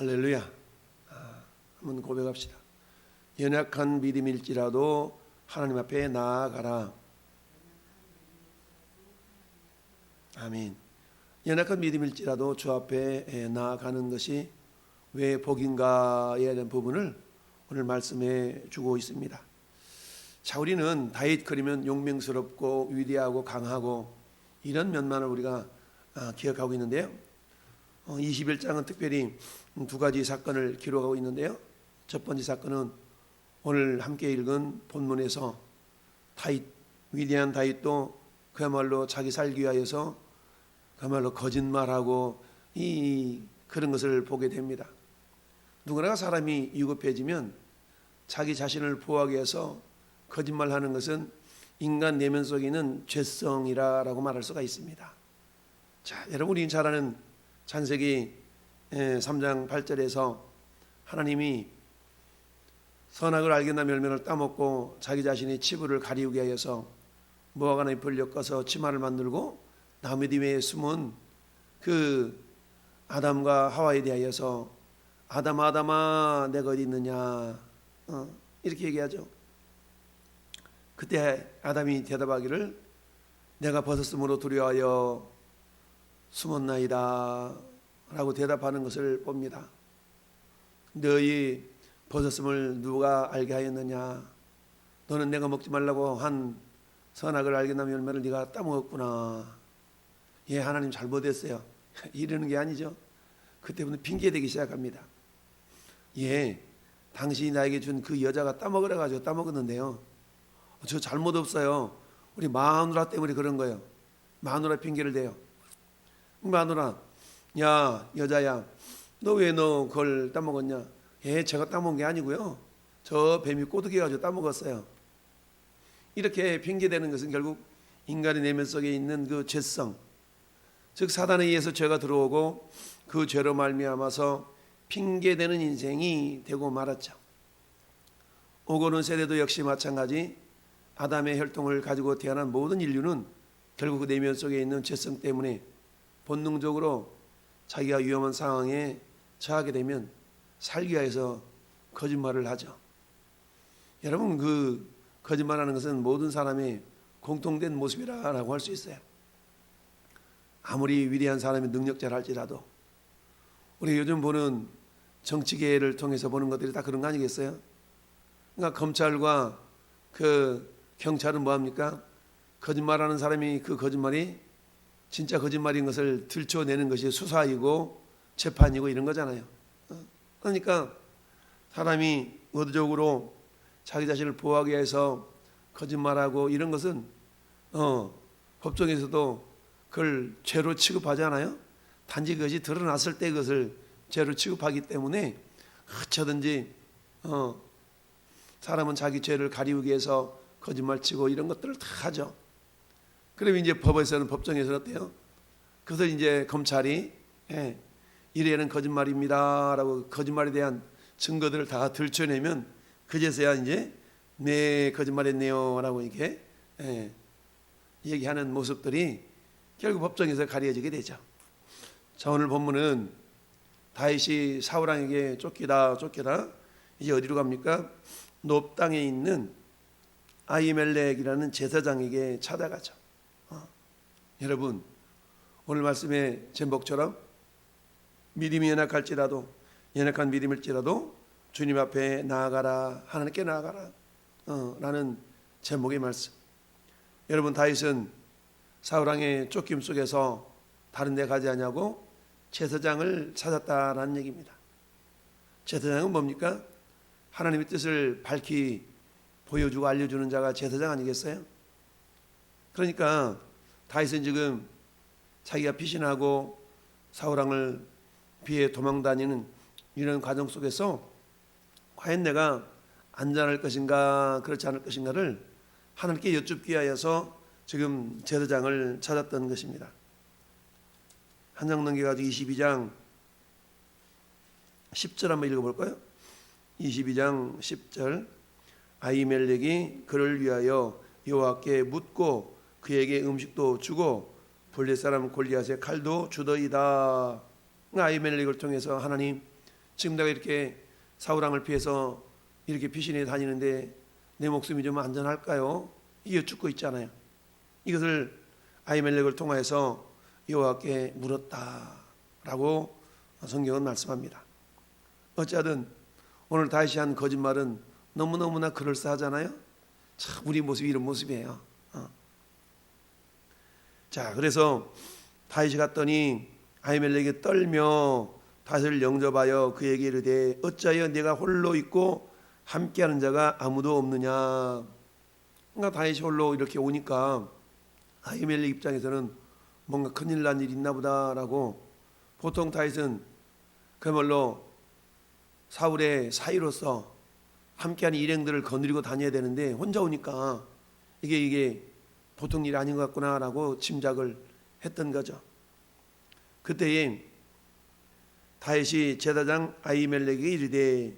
할렐루야. 한번 고백합시다. 연약한 믿음일지라도 하나님 앞에 나아가라. 아멘. 연약한 믿음일지라도 주 앞에 나아가는 것이 왜 복인가에 대한 부분을 오늘 말씀해 주고 있습니다. 자, 우리는 다윗 그리면 용맹스럽고 위대하고 강하고 이런 면만을 우리가 기억하고 있는데요. 21장은 특별히 두 가지 사건을 기록하고 있는데요. 첫 번째 사건은 오늘 함께 읽은 본문에서 다윗, 위대한 다윗도 그야말로 자기 살기 위하여서 그야말로 거짓말하고 그런 것을 보게 됩니다. 누구나 사람이 위급해지면 자기 자신을 보호하기 위해서 거짓말하는 것은 인간 내면 속에 있는 죄성이라고 말할 수가 있습니다. 자, 여러분 우리 잘 아는 창세기 3장 8절에서 하나님이 선악을 알겠나 열매를 따먹고 자기 자신의 치부를 가리우기 위하여서 무화과 나무 잎을 엮어서 치마를 만들고 나무 뒤에 숨은 그 아담과 하와에 대하여서 아담아 내가 어디 있느냐 이렇게 얘기하죠. 그때 아담이 대답하기를 내가 벗었으므로 두려워하여 숨었나이다 라고 대답하는 것을 봅니다. 너희 벗었음을 누가 알게 하였느냐? 너는 내가 먹지 말라고 한 선악을 알겠나무 열매를 네가 따먹었구나. 예, 하나님 잘못했어요. 이러는 게 아니죠. 그때부터 핑계대기 시작합니다. 예, 당신이 나에게 준 그 여자가 따먹으라 가지고 따먹었는데요. 저 잘못 없어요. 우리 마누라 때문에 그런 거예요. 마누라 핑계를 대요. 마누라, 야 여자야, 너 왜 너 그걸 따먹었냐? 예, 제가 따먹은 게 아니고요. 저 뱀이 꼬드겨가지고 따먹었어요. 이렇게 핑계대는 것은 결국 인간의 내면 속에 있는 그 죄성, 즉 사단에 의해서 죄가 들어오고 그 죄로 말미암아서 핑계대는 인생이 되고 말았죠. 오고는 세대도 역시 마찬가지. 아담의 혈통을 가지고 태어난 모든 인류는 결국 그 내면 속에 있는 죄성 때문에 본능적으로 자기가 위험한 상황에 처하게 되면 살기 위해서 거짓말을 하죠. 여러분, 그 거짓말하는 것은 모든 사람의 공통된 모습이라고 할 수 있어요. 아무리 위대한 사람이 능력자라 할지라도 우리 요즘 보는 정치계를 통해서 보는 것들이 다 그런 거 아니겠어요? 그러니까 검찰과 그 경찰은 뭐합니까? 거짓말하는 사람이 그 거짓말이 진짜 거짓말인 것을 들춰내는 것이 수사이고 재판이고 이런 거잖아요. 그러니까 사람이 의도적으로 자기 자신을 보호하기 위해서 거짓말하고 이런 것은 법정에서도 그걸 죄로 취급하지 않아요? 단지 그것이 드러났을 때 그것을 죄로 취급하기 때문에 어쩌든지 사람은 자기 죄를 가리우기 위해서 거짓말치고 이런 것들을 다 하죠. 그러면 이제 법에서는 법정에서는 어때요? 그것을 이제 검찰이 이래는 거짓말입니다라고 거짓말에 대한 증거들을 다 들춰내면 그제서야 이제 네 거짓말했네요라고 이렇게 얘기하는 모습들이 결국 법정에서 가려지게 되죠. 자, 오늘 본문은 다윗이 사울 왕에게 쫓기다 이제 어디로 갑니까? 놉 땅에 있는 아히멜렉이라는 제사장에게 찾아가죠. 여러분, 오늘 말씀의 제목처럼 믿음이 연약한 믿음일지라도 주님 앞에 나아가라, 하나님께 나아가라 라는 제목의 말씀. 여러분, 다윗은 사울 왕의 쫓김 속에서 다른 데 가지 않냐고 제사장을 찾았다라는 얘기입니다. 제사장은 뭡니까? 하나님의 뜻을 밝히 보여주고 알려주는 자가 제사장 아니겠어요? 그러니까 다윗은 지금 자기가 피신하고 사울왕을 피해 도망다니는 이런 과정 속에서 과연 내가 안전할 것인가 그렇지 않을 것인가를 하나님께 여쭙기 위하여서 지금 제사장을 찾았던 것입니다. 한 장 넘겨가지고 22장 10절 한번 읽어볼까요? 22장 10절 아히멜렉이 그를 위하여 여호와께 묻고 그에게 음식도 주고 블레셋 사람 골리앗의 칼도 주더이다. 아히멜렉을 통해서 하나님 지금 내가 이렇게 사울왕을 피해서 이렇게 피신해 다니는데 내 목숨이 좀 안전할까요? 여쭙고 있잖아요. 이것을 아히멜렉을 통하여서 여호와께 물었다라고 성경은 말씀합니다. 어찌하든 오늘 다시 한 거짓말은 너무너무나 그럴싸하잖아요. 참 우리 모습이 이런 모습이에요. 자, 그래서 다윗이 갔더니 아히멜렉이 떨며 다윗을 영접하여 그에게 이르되 어찌하여 내가 홀로 있고 함께하는 자가 아무도 없느냐. 그러니까 다윗이 홀로 이렇게 오니까 아히멜렉 입장에서는 뭔가 큰일 난 일이 있나 보다라고, 보통 다윗은 그야말로 사울의 사이로서 함께하는 일행들을 거느리고 다녀야 되는데 혼자 오니까 이게 보통 일이 아닌 것 같구나라고 짐작을 했던 거죠. 그때에 다윗이 제사장 아히멜렉에게 이르되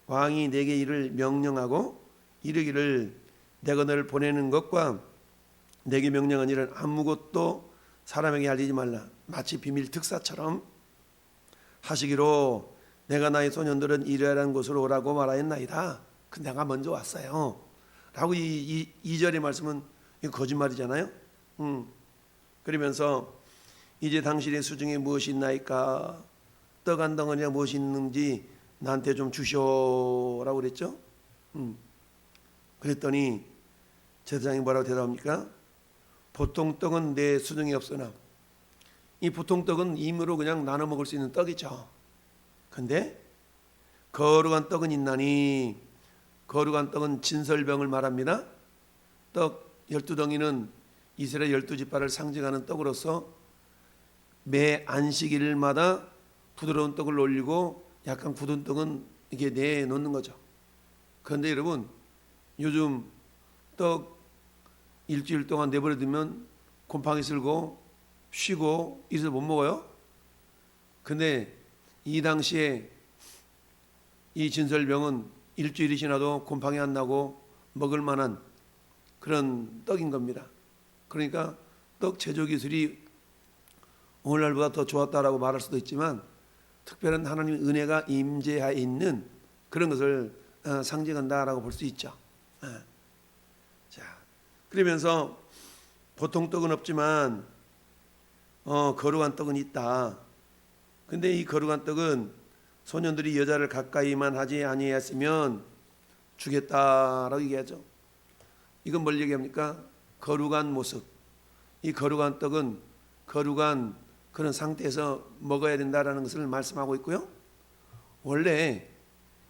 왕이 내게 이를 명령하고 이르기를 내가 너를 보내는 것과 내게 명령한 일은 아무것도 사람에게 알리지 말라. 마치 비밀 특사처럼 하시기로 내가 나의 소년들은 이러한 곳으로 오라고 말하였나이다. 그 내가 먼저 왔어요 라고 이 2절의 말씀은 이거 거짓말이잖아요. 그러면서 이제 당신의 수중에 무엇이 있나이까? 떡 한 덩어리나 무엇이 있는지 나한테 좀 주시오라고 그랬죠. 그랬더니 제사장이 뭐라고 대답합니까? 보통 떡은 내 수중에 없으나. 이 보통 떡은 임으로 그냥 나눠 먹을 수 있는 떡이죠. 근데 거룩한 떡은 있나니, 거룩한 떡은 진설병을 말합니다. 떡 12덩이는 이스라엘 12지파를 상징하는 떡으로서 매 안식일마다 부드러운 떡을 올리고 약간 굳은 떡은 이게 내놓는 거죠. 그런데 여러분, 요즘 떡 일주일 동안 내버려 두면 곰팡이 쓸고 쉬고 이래서 못 먹어요. 근데 이 당시에 이 진설병은 일주일이 지나도 곰팡이 안 나고 먹을 만한 그런 떡인 겁니다. 그러니까 떡 제조 기술이 오늘날보다 더 좋았다라고 말할 수도 있지만 특별한 하나님의 은혜가 임재하에 있는 그런 것을 상징한다라고 볼 수 있죠. 자, 그러면서 보통 떡은 없지만 거룩한 떡은 있다. 근데 이 거룩한 떡은 소년들이 여자를 가까이만 하지 아니했으면 주겠다라고 얘기하죠. 이건 뭘 얘기합니까? 거룩한 모습. 이 거룩한 떡은 거룩한 그런 상태에서 먹어야 된다라는 것을 말씀하고 있고요. 원래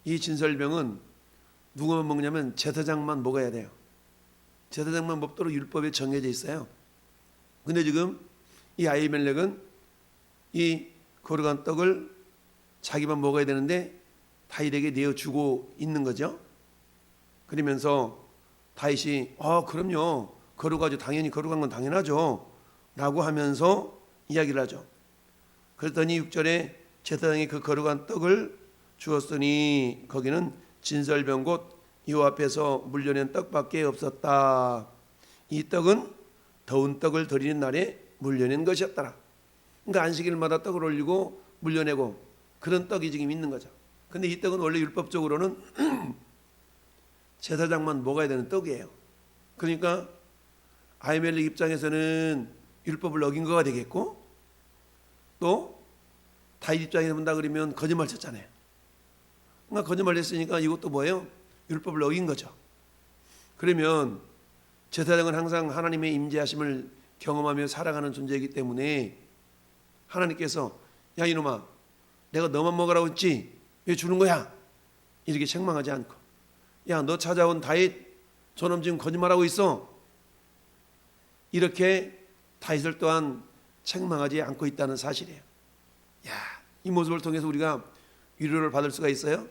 이 진설병은 누구만 먹냐면 제사장만 먹어야 돼요. 제사장만 먹도록 율법에 정해져 있어요. 근데 지금 이 아히멜렉은 이 거룩한 떡을 자기만 먹어야 되는데 다윗에게 내어주고 있는 거죠. 그러면서 다윗이 그럼요, 거룩하죠, 당연히 거룩한 건 당연하죠 라고 하면서 이야기를 하죠. 그랬더니 6절에 제사장이 그 거룩한 떡을 주었으니 거기는 진설병 곧 여호와 앞에서 물려낸 떡밖에 없었다. 이 떡은 더운 떡을 드리는 날에 물려낸 것이었더라. 그러니까 안식일마다 떡을 올리고 물려내고 그런 떡이 지금 있는 거죠. 근데 이 떡은 원래 율법적으로는 제사장만 먹어야 되는 떡이에요. 그러니까 아히멜렉 입장에서는 율법을 어긴 거가 되겠고, 또 다윗 입장에서 본다 그러면 거짓말 쳤잖아요. 그러니까 거짓말 했으니까 이것도 뭐예요? 율법을 어긴 거죠. 그러면 제사장은 항상 하나님의 임재하심을 경험하며 살아가는 존재이기 때문에 하나님께서 야 이놈아, 내가 너만 먹으라고 했지 왜 주는 거야? 이렇게 책망하지 않고, 야 너 찾아온 다윗 저놈 지금 거짓말하고 있어, 이렇게 다윗을 또한 책망하지 않고 있다는 사실이에요. 야, 이 모습을 통해서 우리가 위로를 받을 수가 있어요.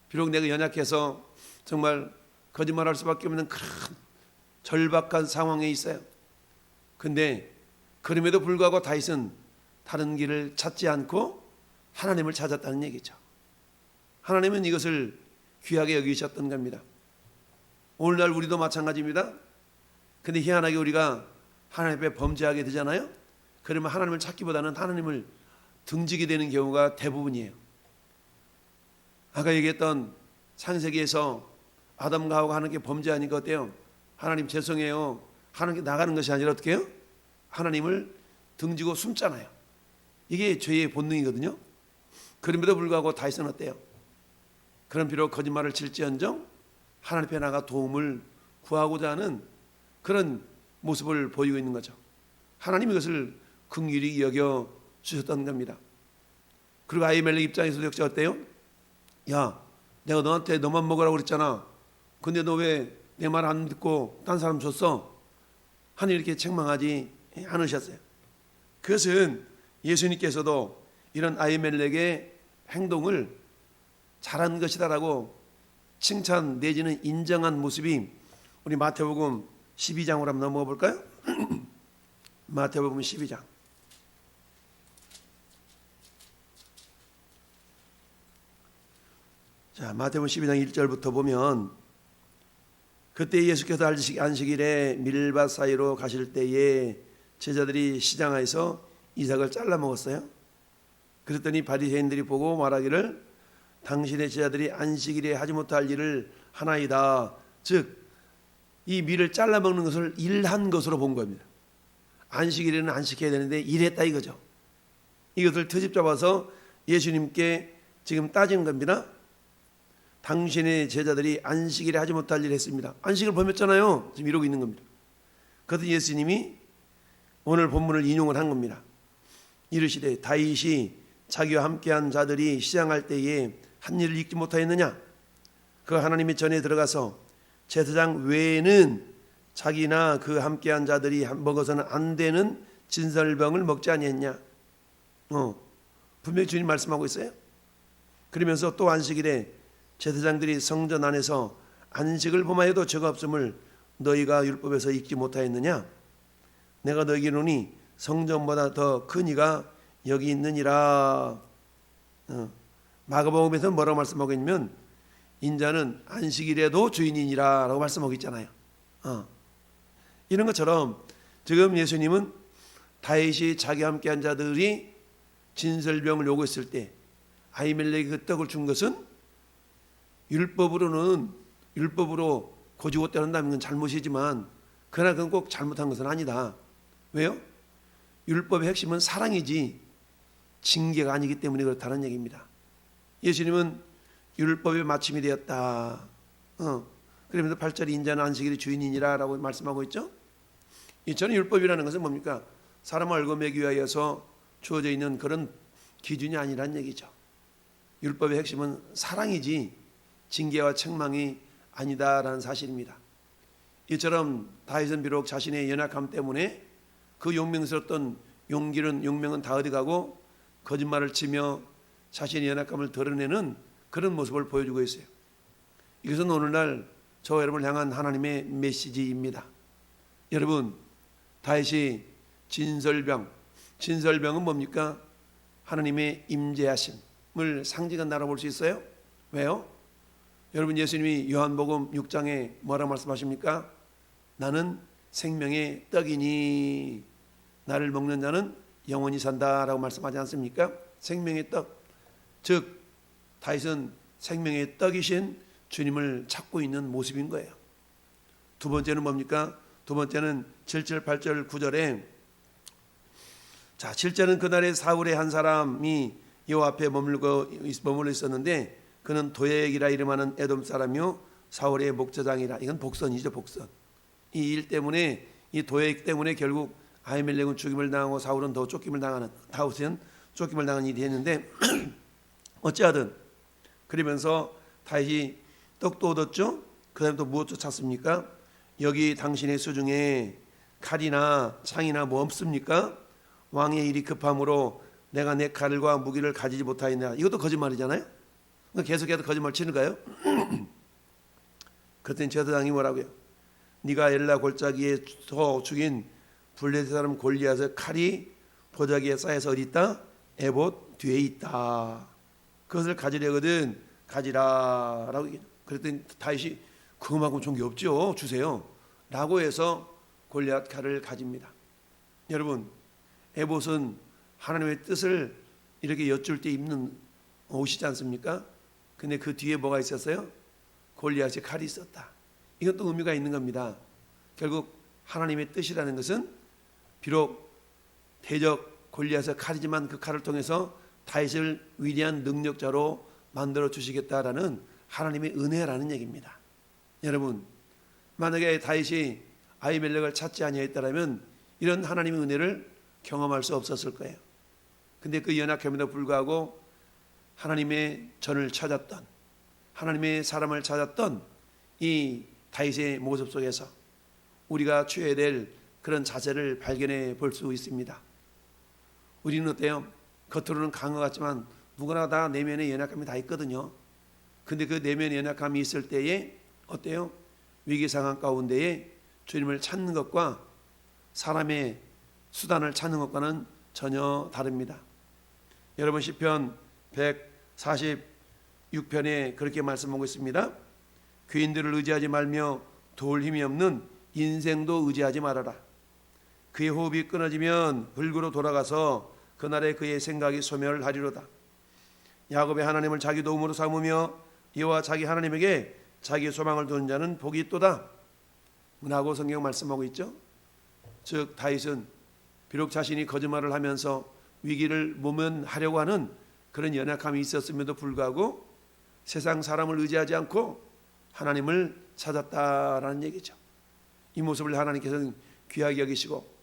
비록 내가 연약해서 정말 거짓말할 수밖에 없는 큰 절박한 상황에 있어요. 근데 그럼에도 불구하고 다윗은 다른 길을 찾지 않고 하나님을 찾았다는 얘기죠. 하나님은 이것을 귀하게 여기셨던 겁니다. 오늘날 우리도 마찬가지입니다. 근데 희한하게 우리가 하나님 앞에 범죄하게 되잖아요. 그러면 하나님을 찾기보다는 하나님을 등지게 되는 경우가 대부분이에요. 아까 얘기했던 창세기에서 아담과 하와가 하나님께 범죄하니까 어때요? 하나님 죄송해요. 하나님께 나가는 것이 아니라 어떻게 해요? 하나님을 등지고 숨잖아요. 이게 죄의 본능이거든요. 그럼에도 불구하고 다윗은 어때요? 그런 비록 거짓말을 칠지언정 하나님 앞에 나가 도움을 구하고자 하는 그런 모습을 보이고 있는 거죠. 하나님이 이것을 긍휼히 여겨 주셨던 겁니다. 그리고 아히멜렉 입장에서도 역시 어때요? 야, 내가 너한테 너만 먹으라고 그랬잖아. 근데 너 왜 내 말 안 듣고 딴 사람 줬어? 하나님 이렇게 책망하지 않으셨어요. 그것은 예수님께서도 이런 아히멜렉의 행동을 잘한 것이다라고 칭찬 내지는 인정한 모습이 우리 마태복음 12장으로 한번 넘어가 볼까요? 마태복음 12장. 자, 마태복음 12장 1절부터 보면 그때 예수께서 안식일에 밀밭 사이로 가실 때에 제자들이 시장에서 이삭을 잘라 먹었어요. 그랬더니 바리새인들이 보고 말하기를 당신의 제자들이 안식일에 하지 못할 일을 하나이다. 즉 이 밀을 잘라 먹는 것을 일한 것으로 본 겁니다. 안식일에는 안식해야 되는데 일했다 이거죠. 이것을 트집 잡아서 예수님께 지금 따지는 겁니다. 당신의 제자들이 안식일에 하지 못할 일을 했습니다. 안식을 범했잖아요. 지금 이러고 있는 겁니다. 그것은 예수님이 오늘 본문을 인용을 한 겁니다. 이르시되 다윗이 자기와 함께한 자들이 시장할 때에 한 일을 잊지 못하였느냐? 그 하나님의 전에 들어가서 제사장 외에는 자기나 그 함께한 자들이 먹어서는 안 되는 진설병을 먹지 아니했냐? 분명히 주님 말씀하고 있어요. 그러면서 또 안식일에 제사장들이 성전 안에서 안식을 범하여도 죄가 없음을 너희가 율법에서 읽지 못하였느냐? 내가 너희에게 이르노니 성전보다 더 큰 이가 여기 있느니라. 마가복음에서 뭐라고 말씀하고 있냐면 인자는 안식일에도 주인이니라 라고 말씀하고 있잖아요. 이런 것처럼 지금 예수님은 다윗이 자기와 함께한 자들이 진설병을 요구했을 때 아히멜렉이 그 떡을 준 것은 율법으로 고지고 때린다는 건 잘못이지만 그러나 그건 꼭 잘못한 것은 아니다. 왜요? 율법의 핵심은 사랑이지 징계가 아니기 때문에 그렇다는 얘기입니다. 예수님은 율법의 마침이 되었다. 그러면서 8절에 인자는 안식일의 주인이니라 라고 말씀하고 있죠. 이처럼 율법이라는 것은 뭡니까? 사람을 얽어매기 위하여서 주어져 있는 그런 기준이 아니란 얘기죠. 율법의 핵심은 사랑이지 징계와 책망이 아니다라는 사실입니다. 이처럼 다윗은 비록 자신의 연약함 때문에 그 용맹스럽던 용명은 다 어디 가고 거짓말을 치며 자신의 연약함을 드러내는 그런 모습을 보여주고 있어요. 이것은 오늘날 저와 여러분을 향한 하나님의 메시지입니다. 여러분, 다윗이 진설병은 뭡니까? 하나님의 임재하심을 상징한다고 볼 수 있어요. 왜요? 여러분, 예수님이 요한복음 6장에 뭐라고 말씀하십니까? 나는 생명의 떡이니 나를 먹는 자는 영원히 산다라고 말씀하지 않습니까? 생명의 떡, 즉 다윗은 생명의 떡이신 주님을 찾고 있는 모습인 거예요. 두 번째는 뭡니까? 두 번째는 7절, 8절, 9절에 자, 7절은 그날에 사울의 한 사람이 여호와 앞에 머물러 있었는데 그는 도액이라 이름하는 에돔 사람이요 사울의 목자장이라. 이건 복선이죠, 복선. 이 일 때문에, 이 도액 때문에 결국 아히멜렉은 죽임을 당하고 사울은 더 쫓김을 당하는, 다윗은 쫓김을 당하는 일이 했는데 어찌하든 그러면서 다윗이 떡도 얻었죠. 그 다음에 또 무엇 쫓았습니까? 여기 당신의 수중에 칼이나 창이나 뭐 없습니까? 왕의 일이 급함으로 내가 내 칼과 무기를 가지지 못하였느냐. 이것도 거짓말이잖아요. 계속해서 거짓말 치는가요? 그랬더니 제사장이 뭐라고요? 네가 엘라 골짜기에서 죽인 블레셋 사람 골리앗의 칼이 보자기에 쌓여서 어디 있다? 에봇 뒤에 있다. 그것을 가지려거든 가지라라고. 그랬더니 다윗이 그만큼 좋은 게 없죠. 주세요. 라고 해서 골리앗 칼을 가집니다. 여러분, 에봇은 하나님의 뜻을 이렇게 여쭐 때 입는 옷이지 않습니까? 근데 그 뒤에 뭐가 있었어요? 골리앗의 칼이 있었다. 이건 또 의미가 있는 겁니다. 결국 하나님의 뜻이라는 것은 비록 대적 골리앗의 칼이지만 그 칼을 통해서 다윗을 위대한 능력자로 만들어 주시겠다라는 하나님의 은혜라는 얘기입니다. 여러분, 만약에 다윗이 아히멜렉을 찾지 아니했다면 이런 하나님의 은혜를 경험할 수 없었을 거예요. 근데 그 연약함에도 불구하고 하나님의 전을 찾았던, 하나님의 사람을 찾았던 이 다윗의 모습 속에서 우리가 취해야 될 그런 자세를 발견해 볼 수 있습니다. 우리는 어때요? 겉으로는 강한 것 같지만 누구나 다 내면에 연약함이 다 있거든요. 근데 그 내면에 연약함이 있을 때에 어때요? 위기 상황 가운데에 주님을 찾는 것과 사람의 수단을 찾는 것과는 전혀 다릅니다. 여러분, 시편 146편에 그렇게 말씀하고 있습니다. 귀인들을 의지하지 말며 도울 힘이 없는 인생도 의지하지 말아라. 그의 호흡이 끊어지면 불구로 돌아가서 그날에 그의 생각이 소멸하리로다. 야곱의 하나님을 자기 도움으로 삼으며 여호와 자기 하나님에게 자기 소망을 두는 자는 복이 있도다 라고 성경 말씀하고 있죠. 즉 다윗은 비록 자신이 거짓말을 하면서 위기를 모면하려고 하는 그런 연약함이 있었음에도 불구하고 세상 사람을 의지하지 않고 하나님을 찾았다라는 얘기죠. 이 모습을 하나님께서는 귀하게 여기시고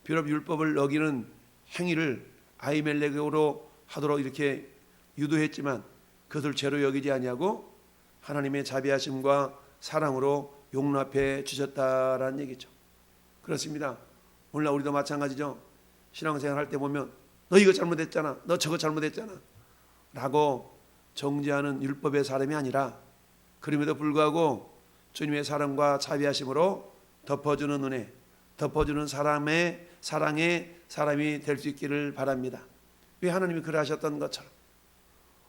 비록 율법을 어기는 행위를 아히멜렉으로 하도록 이렇게 유도했지만 그것을 죄로 여기지 아니하고 하나님의 자비하심과 사랑으로 용납해 주셨다라는 얘기죠. 그렇습니다. 오늘날 우리도 마찬가지죠. 신앙생활 할 때 보면 너 이거 잘못했잖아, 너 저거 잘못했잖아 라고 정죄하는 율법의 사람이 아니라 그럼에도 불구하고 주님의 사랑과 자비하심으로 덮어주는 은혜, 덮어주는 사람의 사랑의 사람이 될 수 있기를 바랍니다. 왜 하나님이 그러하셨던 것처럼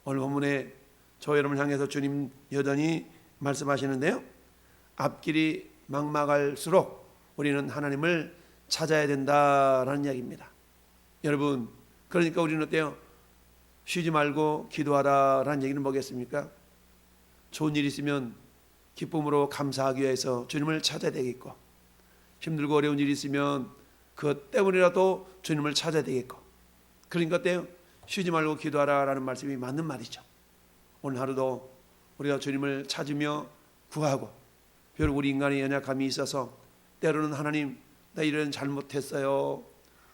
오늘 본문에 저 여러분을 향해서 주님 여전히 말씀하시는데요, 앞길이 막막할수록 우리는 하나님을 찾아야 된다라는 이야기입니다. 여러분, 그러니까 우리는 어때요? 쉬지 말고 기도하라라는 얘기는 뭐겠습니까? 좋은 일 있으면 기쁨으로 감사하기 위해서 주님을 찾아야 되겠고, 힘들고 어려운 일이 있으면 그것 때문이라도 주님을 찾아야 되겠고, 그러니까 어때요? 쉬지 말고 기도하라라는 말씀이 맞는 말이죠. 오늘 하루도 우리가 주님을 찾으며 구하고, 비록 우리 인간의 연약함이 있어서 때로는 하나님 나 이런 잘못했어요,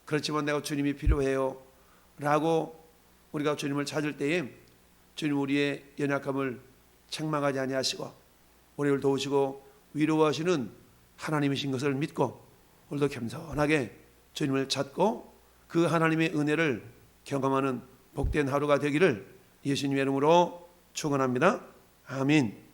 그렇지만 내가 주님이 필요해요 라고 우리가 주님을 찾을 때에 주님 우리의 연약함을 책망하지 아니하시고 우리를 도우시고 위로하시는 하나님이신 것을 믿고 오늘도 겸손하게 주님을 찾고 그 하나님의 은혜를 경험하는 복된 하루가 되기를 예수님의 이름으로 축원합니다. 아멘.